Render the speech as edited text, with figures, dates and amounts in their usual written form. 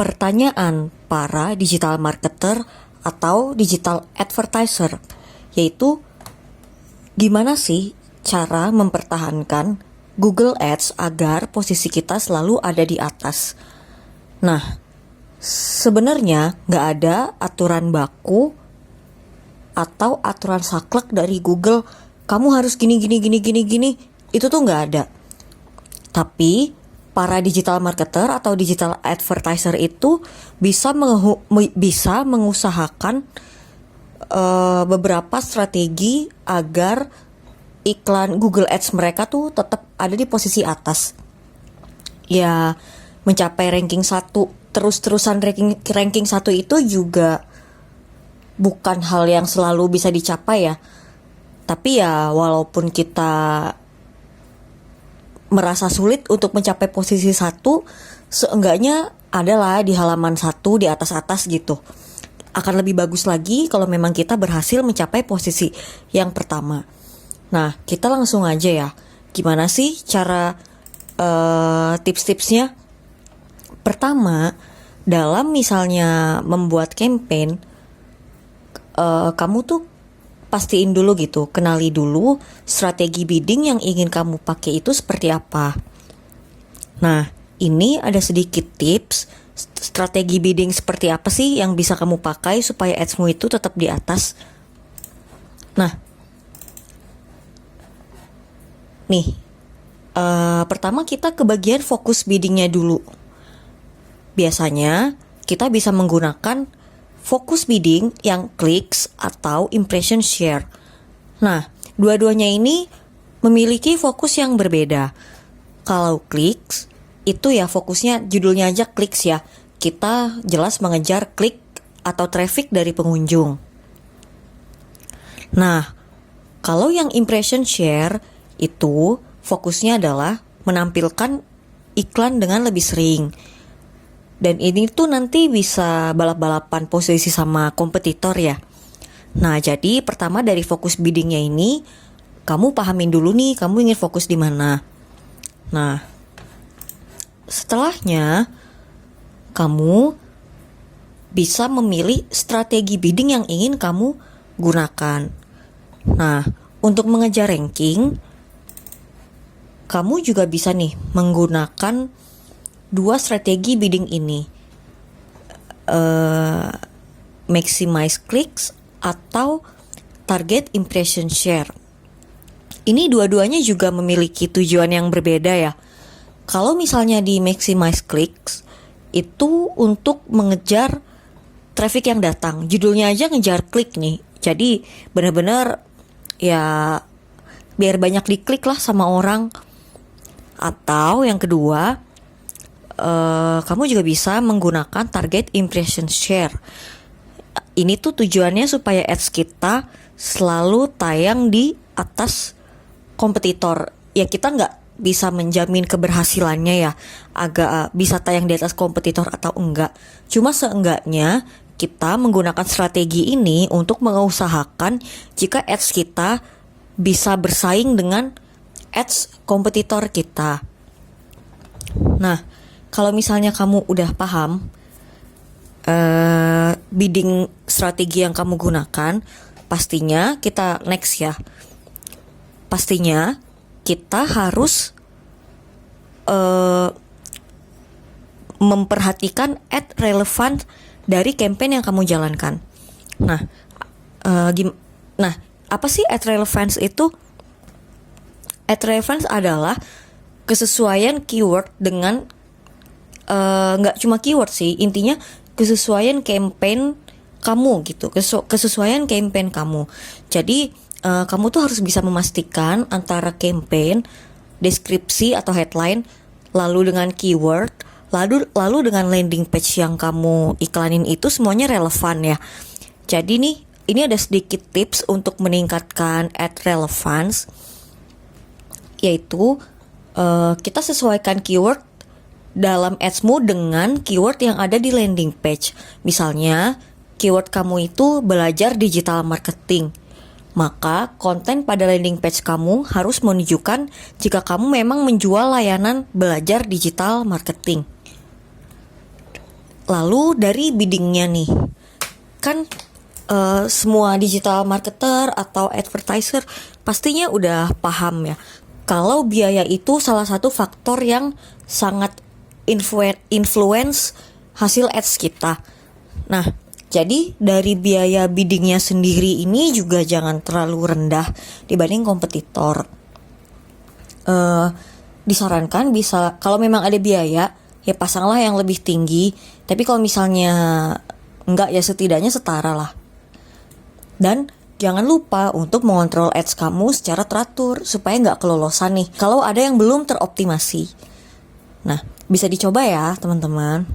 pertanyaan para digital marketer atau digital advertiser, yaitu gimana sih cara mempertahankan Google Ads agar posisi kita selalu ada di atas. Nah, sebenarnya nggak ada aturan baku atau aturan saklek dari Google, kamu harus gini, itu tuh nggak ada. Tapi para digital marketer atau digital advertiser itu bisa mengusahakan beberapa strategi agar iklan Google Ads mereka tuh tetap ada di posisi atas. Ya, mencapai ranking 1, terus-terusan ranking 1 itu juga bukan hal yang selalu bisa dicapai ya. Tapi ya walaupun kita merasa sulit untuk mencapai posisi 1, seenggaknya adalah di halaman 1 di atas-atas gitu. Akan lebih bagus lagi kalau memang kita berhasil mencapai posisi yang pertama. Nah, kita langsung aja ya. Gimana sih cara tips-tipsnya? Pertama, dalam misalnya membuat campaign, kamu tuh pastiin dulu gitu, kenali dulu strategi bidding yang ingin kamu pakai itu seperti apa. Nah, ini ada sedikit tips strategi bidding seperti apa sih yang bisa kamu pakai supaya ads-mu itu tetap di atas. Nah, nih, pertama kita ke bagian fokus biddingnya dulu. Biasanya kita bisa menggunakan fokus bidding yang clicks atau impression share. Nah, dua-duanya ini memiliki fokus yang berbeda. Kalau clicks, itu ya fokusnya judulnya aja clicks ya. Kita jelas mengejar klik atau traffic dari pengunjung. Nah, kalau yang impression share itu fokusnya adalah menampilkan iklan dengan lebih sering. Dan ini tuh nanti bisa balap-balapan posisi sama kompetitor ya. Nah, jadi pertama dari fokus biddingnya ini, kamu pahamin dulu nih, kamu ingin fokus di mana. Nah, setelahnya, kamu bisa memilih strategi bidding yang ingin kamu gunakan. Nah, untuk mengejar ranking, kamu juga bisa nih menggunakan 2 strategi bidding ini, maximize clicks atau target impression share. Ini dua-duanya juga memiliki tujuan yang berbeda ya. Kalau misalnya di maximize clicks itu untuk mengejar traffic yang datang, judulnya aja ngejar klik nih. Jadi benar-benar ya biar banyak diklik lah sama orang. Atau yang kedua, kamu juga bisa menggunakan target impression share. Ini tuh tujuannya supaya ads kita selalu tayang di atas kompetitor. Ya kita nggak bisa menjamin keberhasilannya ya, agak bisa tayang di atas kompetitor atau enggak. Cuma seenggaknya kita menggunakan strategi ini untuk mengusahakan jika ads kita bisa bersaing dengan ads kompetitor kita. Nah, kalau misalnya kamu udah paham bidding strategi yang kamu gunakan, pastinya kita next ya. Pastinya kita harus memperhatikan ad relevan dari campaign yang kamu jalankan. Nah, apa sih ad relevance itu? Ad relevance adalah kesesuaian keyword dengan nggak cuma keyword sih, intinya kesesuaian campaign kamu gitu, kesesuaian campaign kamu. Jadi kamu tuh harus bisa memastikan antara campaign, deskripsi atau headline, lalu dengan keyword, lalu dengan landing page yang kamu iklanin itu semuanya relevan ya. Jadi nih, ini ada sedikit tips untuk meningkatkan ad relevance, yaitu kita sesuaikan keyword dalam ads-mu dengan keyword yang ada di landing page. Misalnya, keyword kamu itu belajar digital marketing. Maka, konten pada landing page kamu harus menunjukkan jika kamu memang menjual layanan belajar digital marketing. Lalu dari biddingnya nih, kan semua digital marketer atau advertiser pastinya udah paham ya, kalau biaya itu salah satu faktor yang sangat influence hasil ads kita. Nah, jadi dari biaya biddingnya sendiri ini juga jangan terlalu rendah dibanding kompetitor. Disarankan bisa, kalau memang ada biaya ya pasanglah yang lebih tinggi, tapi kalau misalnya enggak ya setidaknya setara lah. Dan jangan lupa untuk mengontrol ads kamu secara teratur supaya nggak kelolosan nih kalau ada yang belum teroptimasi. Nah, bisa dicoba ya teman-teman.